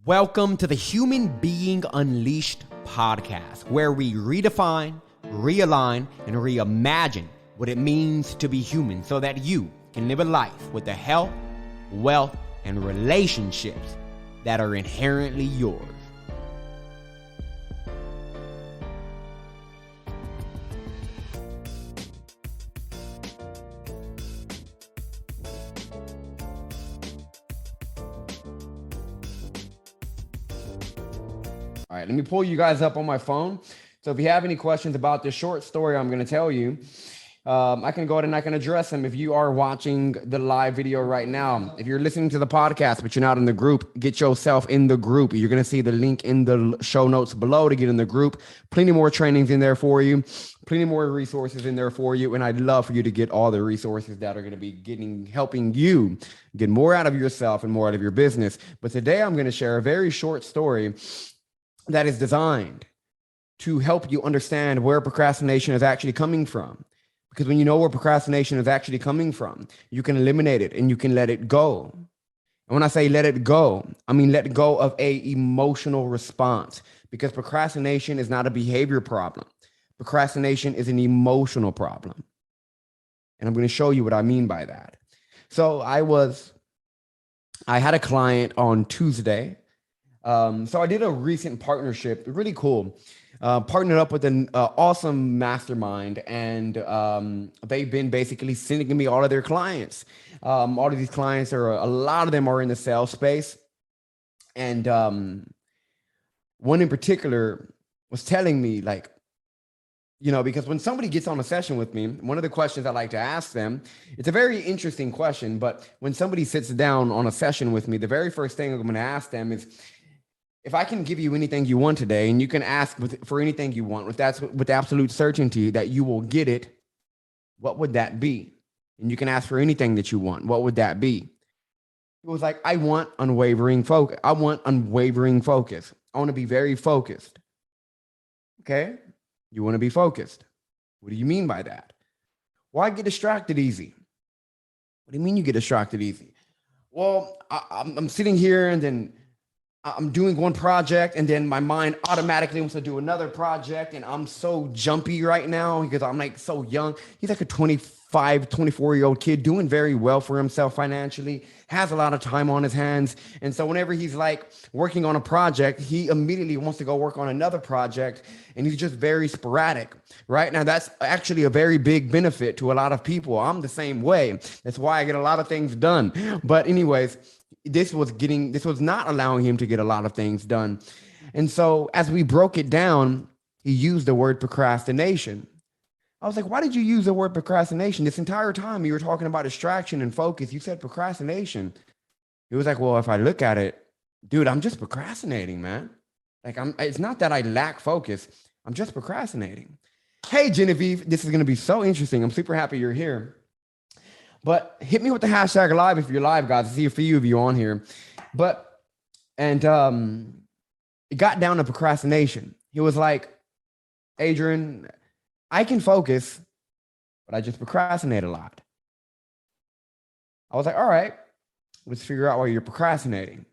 Welcome to the Human Being Unleashed podcast, where we redefine, realign, and reimagine what it means to be human so that you can live a life with the health, wealth, and relationships that are inherently yours. All right, let me pull you guys up on my phone. So if you have any questions about this short story I'm going to tell you, I can go ahead and I can address them if you are watching the live video right now. If you're listening to the podcast, but you're not in the group, get yourself in the group. You're going to see the link in the show notes below to get in the group. Plenty more trainings in there for you. Plenty more resources in there for you. And I'd love for you to get all the resources that are going to be helping you get more out of yourself and more out of your business. But today I'm going to share a very short story that is designed to help you understand where procrastination is actually coming from. Because when you know where procrastination is actually coming from, you can eliminate it and you can let it go. And when I say let it go, I mean let go of an emotional response, because procrastination is not a behavior problem. Procrastination is an emotional problem. And I'm going to show you what I mean by that. So I had a client on Tuesday. So I did a recent partnership, really cool. Partnered up with an awesome mastermind, and they've been basically sending me all of their clients. All of these clients a lot of them are in the sales space. And one in particular was telling me, like, because when somebody gets on a session with me, one of the questions I like to ask them, it's a very interesting question, but when somebody sits down on a session with me, the very first thing I'm going to ask them is, if I can give you anything you want today, and you can ask for anything you want, with absolute certainty that you will get it, what would that be? And you can ask for anything that you want. What would that be? It was like, I want unwavering focus. I want unwavering focus. I want to be very focused. Okay? You want to be focused. What do you mean by that? Well, I get distracted easy. What do you mean you get distracted easy? Well, I'm sitting here and then I'm doing one project and then my mind automatically wants to do another project, and I'm so jumpy right now because I'm like so young. He's like a 24-year-old kid doing very well for himself financially, has a lot of time on his hands. And so whenever he's like working on a project, he immediately wants to go work on another project, and he's just very sporadic, right? Now, that's actually a very big benefit to a lot of people. I'm the same way. That's why I get a lot of things done. But anyways, this was not allowing him to get a lot of things done. And so as we broke it down, he used the word procrastination. I was like, why did you use the word procrastination? This entire time you were talking about distraction and focus, you said procrastination. He was like, well, if I look at it, dude, I'm just procrastinating, man. Like, it's not that I lack focus. I'm just procrastinating. Hey, Genevieve, this is going to be so interesting. I'm super happy you're here. But hit me with the hashtag live if you're live, guys. I see a few of you on here. It got down to procrastination. He was like, Adrian, I can focus, but I just procrastinate a lot. I was like, all right, let's figure out why you're procrastinating.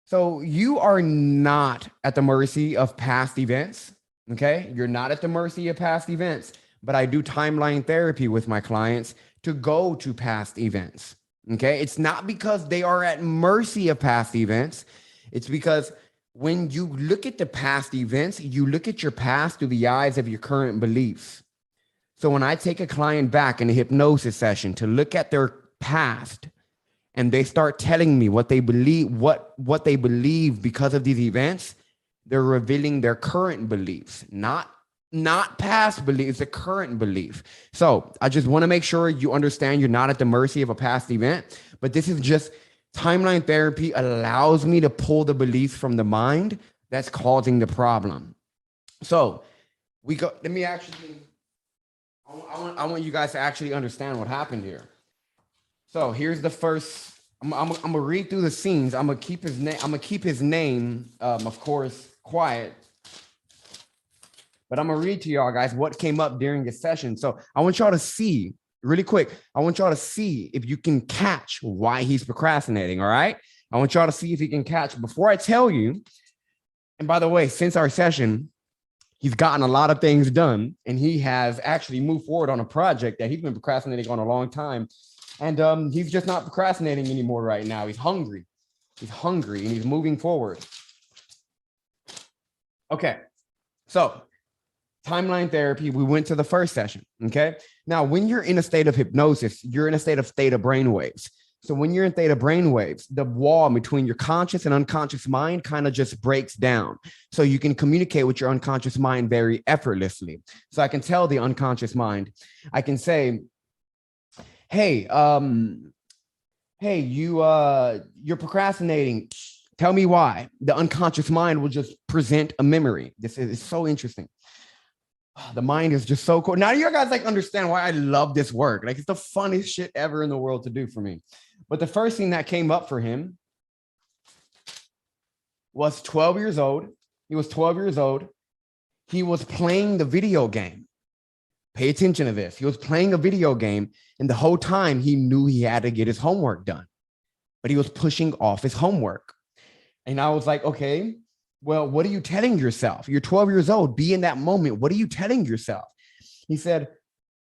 So you are not at the mercy of past events, okay? You're not at the mercy of past events, but I do timeline therapy with my clients to go to past events, okay? It's not because they are at mercy of past events. It's because when you look at the past events, you look at your past through the eyes of your current beliefs. So when I take a client back in a hypnosis session to look at their past, and they start telling me what they believe, what they believe because of these events, they're revealing their current beliefs, not past beliefs, the current belief. So I just want to make sure you understand you're not at the mercy of a past event, but this is just timeline therapy allows me to pull the beliefs from the mind that's causing the problem. So let me actually, I want you guys to actually understand what happened here. So here's the first, I'm gonna read through the scenes. I'm gonna keep his name, of course, quiet. But I'm going to read to y'all guys what came up during this session. So I want y'all to see really quick. I want y'all to see if you can catch why he's procrastinating. All right. I want y'all to see if he can catch. Before I tell you, and by the way, since our session, he's gotten a lot of things done, and he has actually moved forward on a project that he's been procrastinating on a long time. And he's just not procrastinating anymore right now. He's hungry. He's hungry, and he's moving forward. Okay, so timeline therapy, we went to the first session, okay? Now, when you're in a state of hypnosis, you're in a state of theta brainwaves. So when you're in theta brainwaves, the wall between your conscious and unconscious mind kind of just breaks down. So you can communicate with your unconscious mind very effortlessly. So I can tell the unconscious mind, I can say, hey, you're procrastinating. Tell me why. The unconscious mind will just present a memory. This is so interesting. The mind is just so cool. Now you guys like understand why I love this work. Like, it's the funniest shit ever in the world to do for me. But the first thing that came up for him was 12 years old. He was 12 years old. He was playing the video game. Pay attention to this. He was playing a video game, and the whole time he knew he had to get his homework done, but he was pushing off his homework. And I was like, okay, well, what are you telling yourself? You're 12 years old. Be in that moment. What are you telling yourself? He said,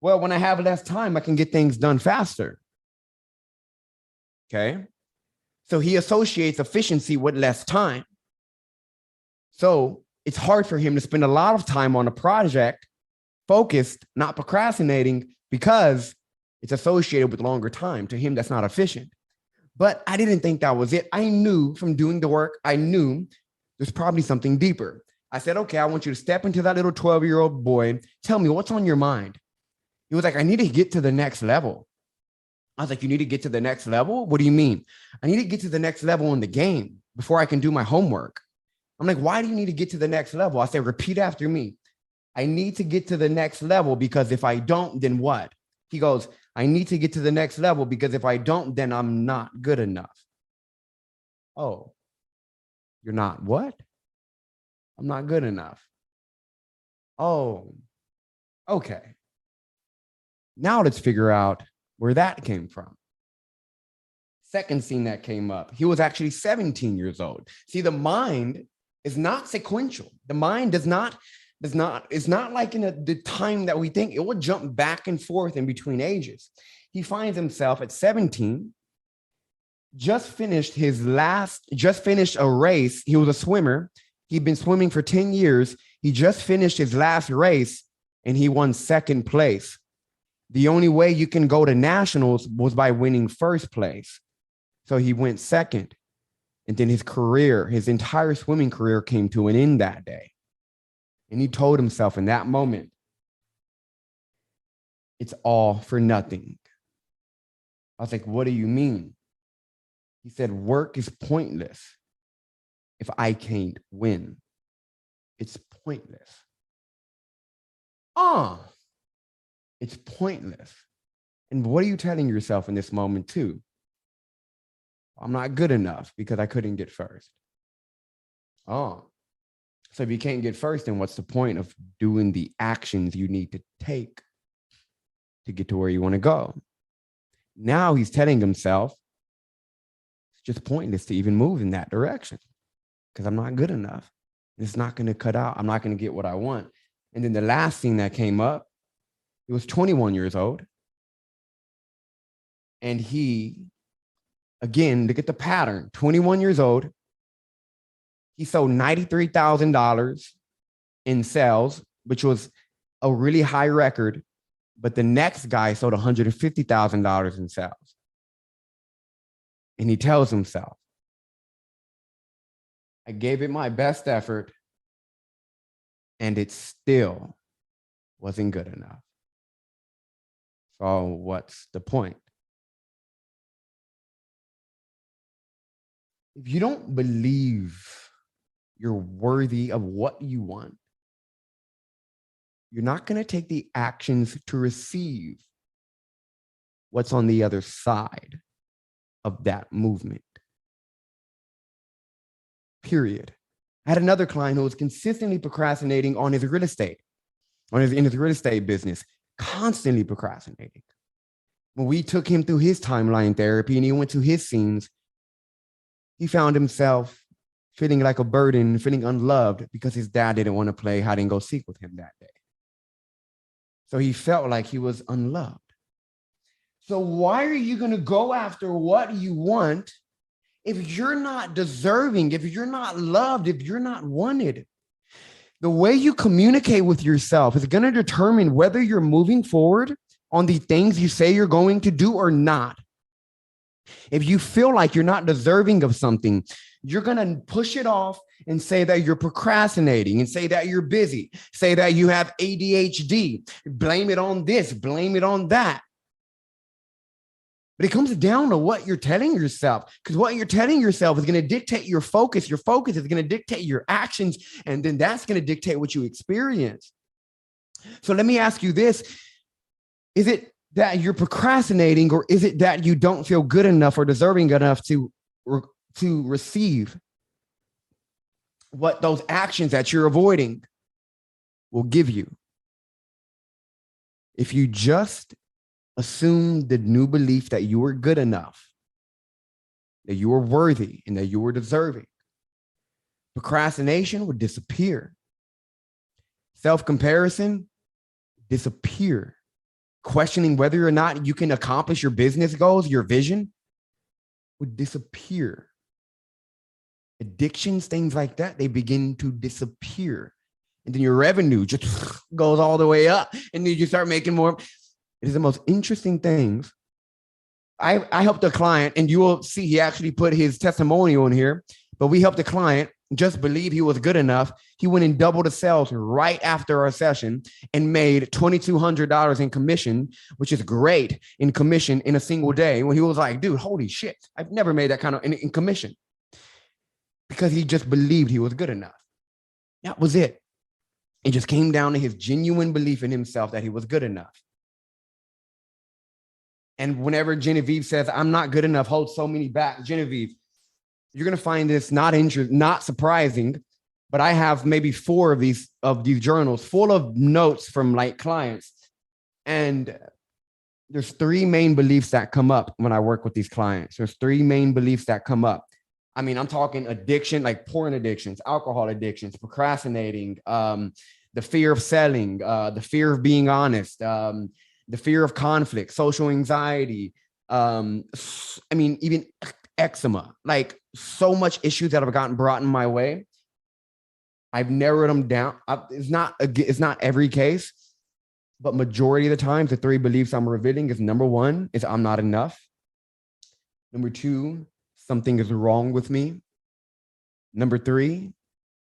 well, when I have less time, I can get things done faster. Okay. So he associates efficiency with less time. So it's hard for him to spend a lot of time on a project, focused, not procrastinating, because it's associated with longer time. To him, that's not efficient. But I didn't think that was it. I knew from doing the work, I knew there's probably something deeper. I said, okay, I want you to step into that little 12-year-old boy. Tell me, what's on your mind? He was like, I need to get to the next level. I was like, you need to get to the next level? What do you mean? I need to get to the next level in the game before I can do my homework. I'm like, why do you need to get to the next level? I said, repeat after me. I need to get to the next level because if I don't, then what? He goes, I need to get to the next level because if I don't, then I'm not good enough. Oh, you're not what? I'm not good enough. Oh, okay. Now let's figure out where that came from. Second scene that came up, he was actually 17 years old. See, the mind is not sequential. The mind it's not like in the time that we think. It will jump back and forth in between ages. He finds himself at 17, just finished a race. He was a swimmer. He'd been swimming for 10 years. He just finished his last race and he won second place. The only way you can go to nationals was by winning first place. So he went second. And then his entire swimming career came to an end that day. And he told himself in that moment, it's all for nothing. I was like, what do you mean? He said, work is pointless if I can't win. It's pointless. It's pointless. And what are you telling yourself in this moment too? I'm not good enough because I couldn't get first. So if you can't get first, then what's the point of doing the actions you need to take to get to where you want to go? Now he's telling himself, it's just pointless to even move in that direction because I'm not good enough. It's not going to cut out. I'm not going to get what I want. And then the last thing that came up, he was 21 years old. And he, again, look at the pattern, 21 years old. He sold $93,000 in sales, which was a really high record. But the next guy sold $150,000 in sales. And he tells himself, I gave it my best effort, and it still wasn't good enough. So what's the point? If you don't believe you're worthy of what you want, you're not going to take the actions to receive what's on the other side of that movement. Period. I had another client who was consistently procrastinating on his real estate, in his real estate business, constantly procrastinating. When we took him through his timeline therapy and he went to his scenes, he found himself feeling like a burden, feeling unloved because his dad didn't want to play hide and go seek with him that day. So he felt like he was unloved. So why are you going to go after what you want if you're not deserving, if you're not loved, if you're not wanted? The way you communicate with yourself is going to determine whether you're moving forward on the things you say you're going to do or not. If you feel like you're not deserving of something, you're going to push it off and say that you're procrastinating and say that you're busy, say that you have ADHD, blame it on this, blame it on that. But it comes down to what you're telling yourself, because what you're telling yourself is going to dictate your focus. Your focus is going to dictate your actions, and then that's going to dictate what you experience. So let me ask you this. Is it that you're procrastinating, or is it that you don't feel good enough or deserving enough to receive what those actions that you're avoiding will give you? If you just assume the new belief that you were good enough, that you were worthy, and that you were deserving, procrastination would disappear. Self-comparison disappear. Questioning whether or not you can accomplish your business goals, your vision, would disappear. Addictions, things like that, they begin to disappear. And then your revenue just goes all the way up, and then you start making more. It is the most interesting things. I helped a client, and you will see he actually put his testimonial in here, but we helped a client just believe he was good enough. He went and doubled the sales right after our session and made $2,200 in commission, which is great in commission in a single day. When he was like, dude, holy shit, I've never made that kind of in commission, because he just believed he was good enough. That was it. It just came down to his genuine belief in himself that he was good enough. And whenever Genevieve says, I'm not good enough, hold so many back, Genevieve, you're going to find this not surprising, but I have maybe 4 of these journals full of notes from like clients. And there's 3 main beliefs that come up when I work with these clients. There's 3 main beliefs that come up. I mean, I'm talking addiction, like porn addictions, alcohol addictions, procrastinating, the fear of selling, the fear of being honest, the fear of conflict, social anxiety. I mean, even eczema, like so much issues that have gotten brought in my way. I've narrowed them down. It's not every case, but majority of the times, the 3 beliefs I'm revealing is: number 1 is I'm not enough. Number 2, something is wrong with me. Number 3,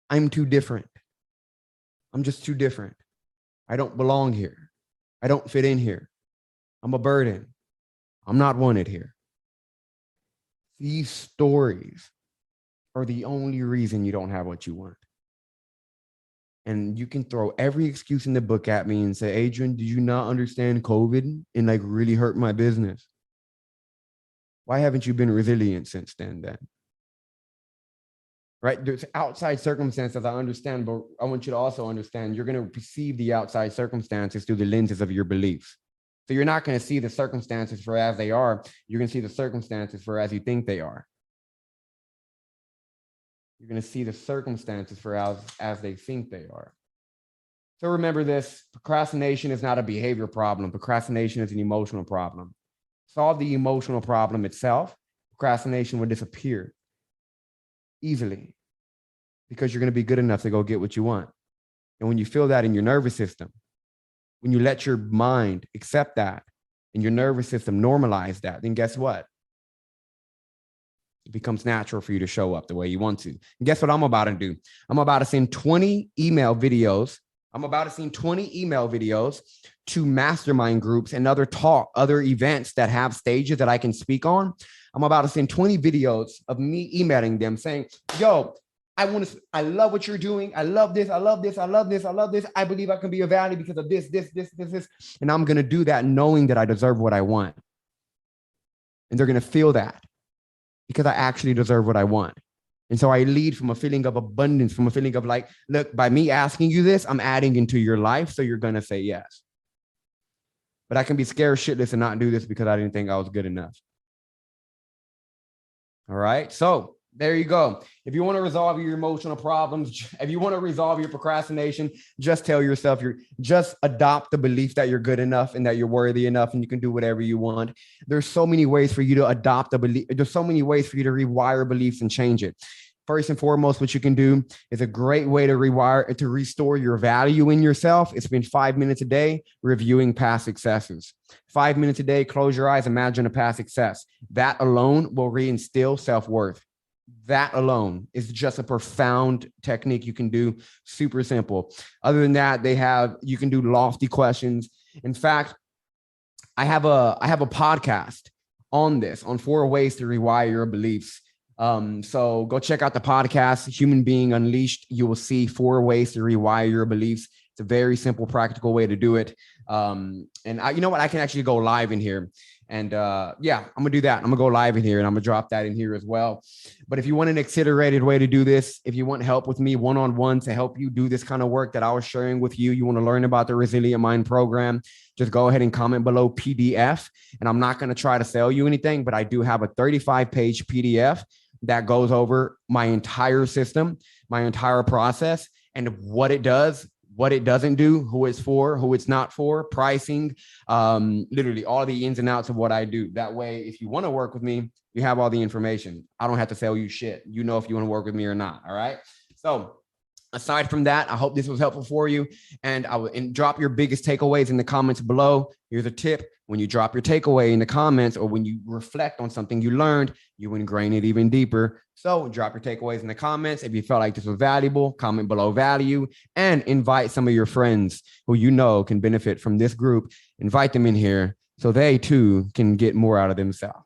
I'm too different. I'm just too different. I don't belong here. I don't fit in here. I'm a burden. I'm not wanted here. These stories are the only reason you don't have what you want. And you can throw every excuse in the book at me and say, Adrian, did you not understand COVID and like really hurt my business? Why haven't you been resilient since then? Right? There's outside circumstances, I understand, but I want you to also understand you're going to perceive the outside circumstances through the lenses of your beliefs. So you're not going to see the circumstances for as they are. You're going to see the circumstances for as you think they are. You're going to see the circumstances for as they think they are. So remember this: procrastination is not a behavior problem. Procrastination is an emotional problem. Solve the emotional problem itself, procrastination will disappear easily, because you're going to be good enough to go get what you want. And when you feel that in your nervous system, when you let your mind accept that and your nervous system normalize that, then guess what? It becomes natural for you to show up the way you want to. And guess what I'm about to do? I'm about to send 20 email videos. I'm about to send 20 email videos to mastermind groups and other events that have stages that I can speak on. I'm about to send 20 videos of me emailing them saying, yo, I love what you're doing. I love this. I love this. I love this. I love this. I believe I can be of value because of this. And I'm going to do that knowing that I deserve what I want. And they're going to feel that because I actually deserve what I want. And so I lead from a feeling of abundance, from a feeling of like, look, by me asking you this, I'm adding into your life. So you're going to say yes. But I can be scared shitless and not do this because I didn't think I was good enough. All right. So There you go. If you want to resolve your emotional problems, if you want to resolve your procrastination, just tell yourself just adopt the belief that you're good enough and that you're worthy enough and you can do whatever you want. There's so many ways for you to adopt a belief. There's so many ways for you to rewire beliefs and change it. First and foremost, what you can do is a great way to restore your value in yourself. It's been 5 minutes a day reviewing past successes. 5 minutes a day, close your eyes, imagine a past success. That alone will reinstill self-worth. That alone is just a profound technique you can do. Super simple. Other than that, you can do lofty questions. In fact, I have a podcast on 4 ways to rewire your beliefs. So go check out the podcast, Human Being Unleashed. You will see 4 ways to rewire your beliefs. It's a very simple, practical way to do it. You know what? I can actually go live in here. And I'm gonna do that. I'm gonna go live in here and I'm gonna drop that in here as well. But if you want an accelerated way to do this, if you want help with me one-on-one to help you do this kind of work that I was sharing with you, you want to learn about the Resilient Mind program, just go ahead and comment below PDF. And I'm not going to try to sell you anything, but I do have a 35-page PDF that goes over my entire system, my entire process, and what it does, what it doesn't do, who it's for, who it's not for, pricing, literally all the ins and outs of what I do. That way, if you want to work with me, you have all the information. I don't have to sell you shit. You know if you want to work with me or not. All right. So aside from that, I hope this was helpful for you. And drop your biggest takeaways in the comments below. Here's a tip. When you drop your takeaway in the comments or when you reflect on something you learned, you ingrain it even deeper. So drop your takeaways in the comments. If you felt like this was valuable, comment below value and invite some of your friends who you know can benefit from this group. Invite them in here so they too can get more out of themselves.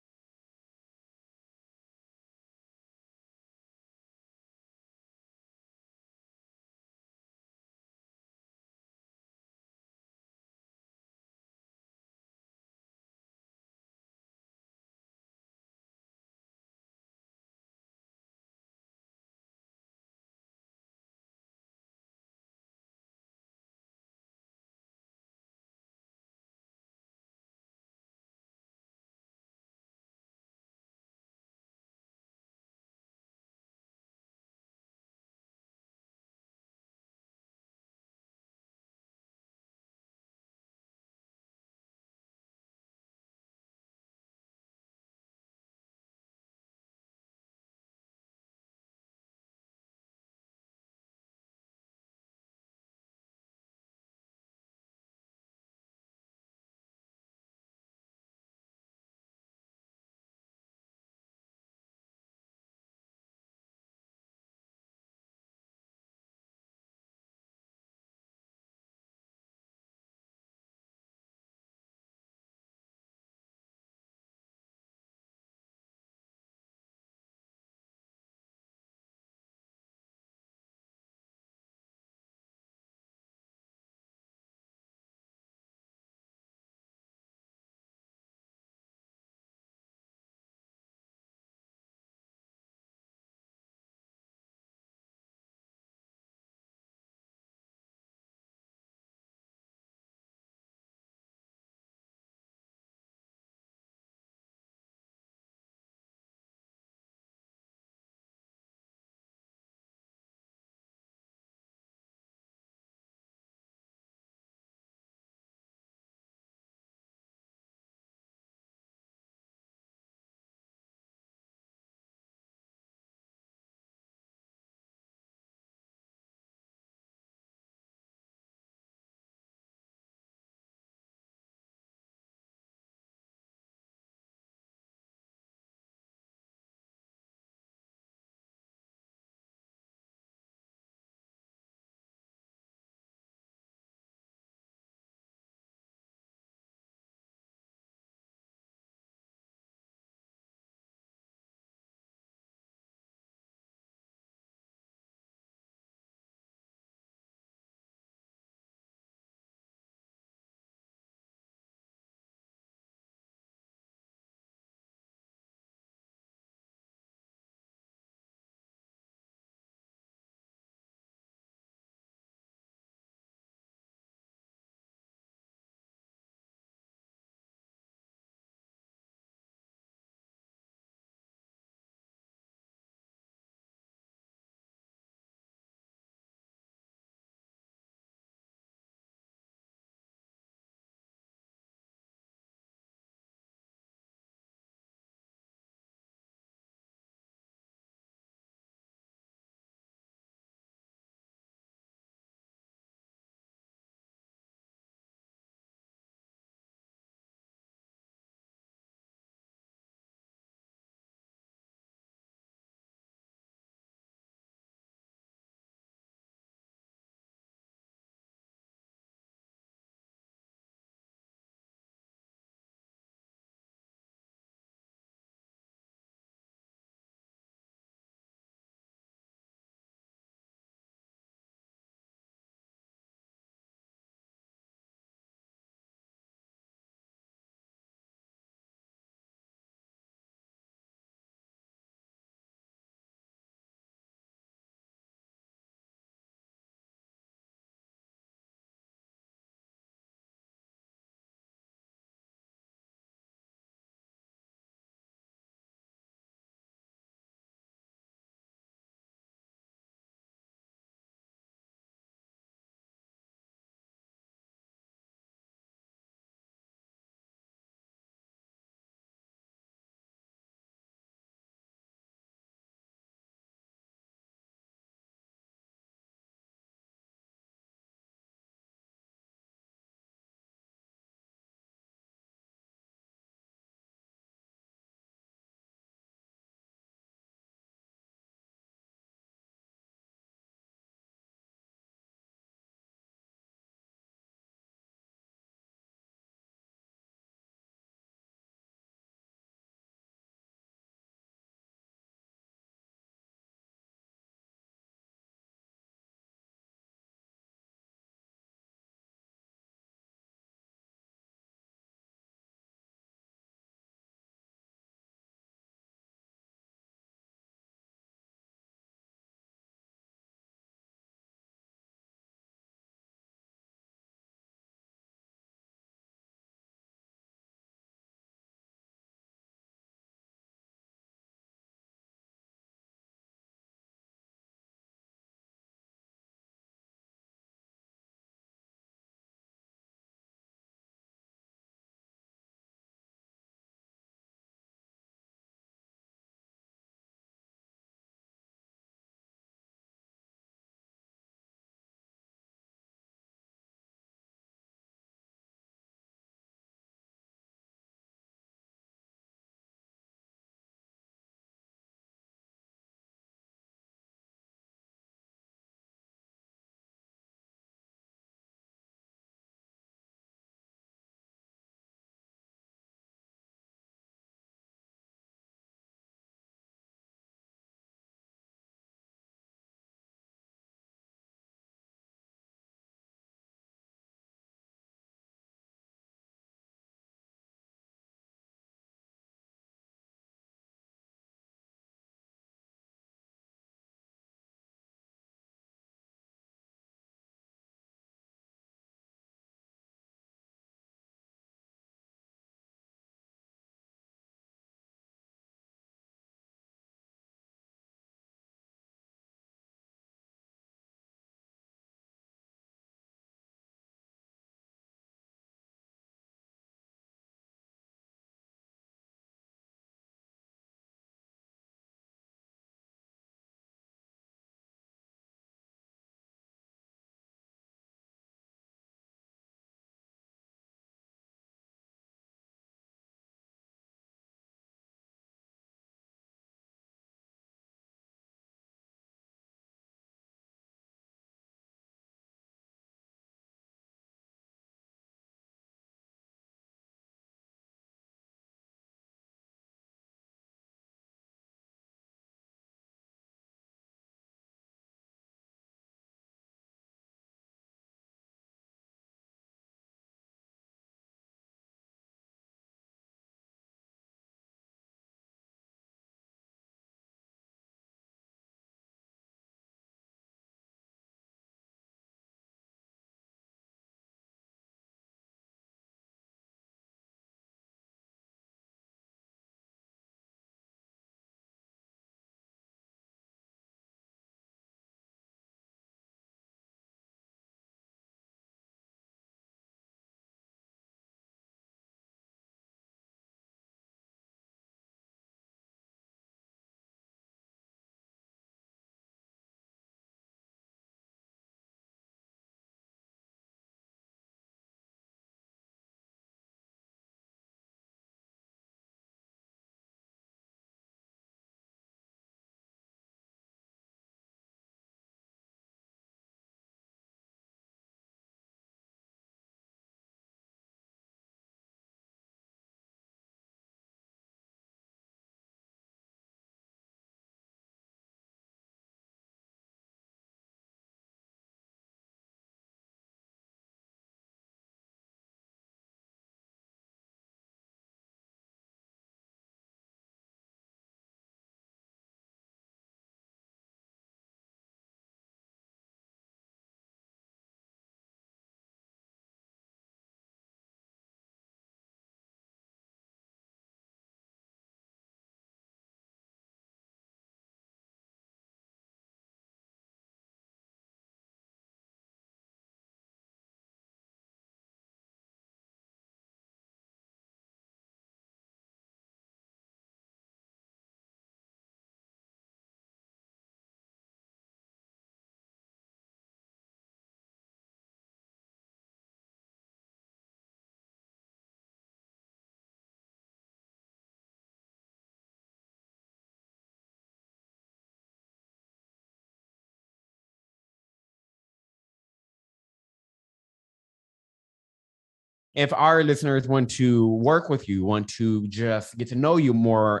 if our listeners want to work with you, want to just get to know you more,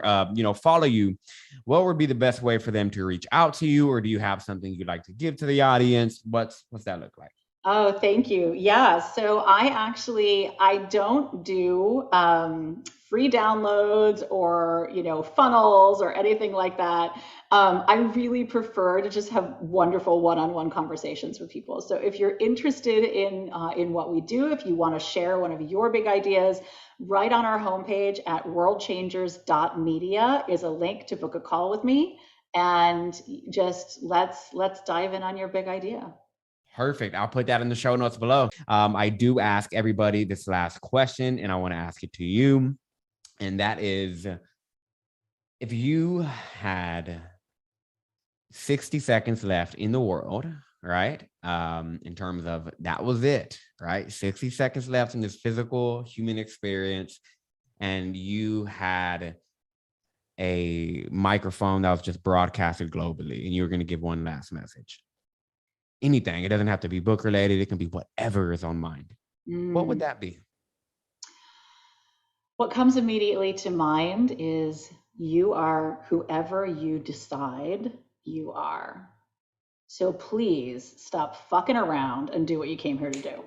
follow you, what would be the best way for them to reach out to you? Or do you have something you'd like to give to the audience? What's that look like? Oh, thank you. Yeah. So I don't do free downloads or, funnels or anything like that. I really prefer to just have wonderful one-on-one conversations with people. So if you're interested in what we do, if you want to share one of your big ideas, right on our homepage at worldchangers.media is a link to book a call with me, and just let's dive in on your big idea. Perfect. I'll put that in the show notes below. I do ask everybody this last question, and I want to ask it to you. And that is, if you had 60 seconds left in the world, right? In terms of that was it, right? 60 seconds left in this physical human experience, and you had a microphone that was just broadcasted globally, and you were going to give one last message. Anything. It doesn't have to be book related. It can be whatever is on mind. What would Mm. that be? What comes immediately to mind is you are whoever you decide you are. So please stop fucking around and do what you came here to do.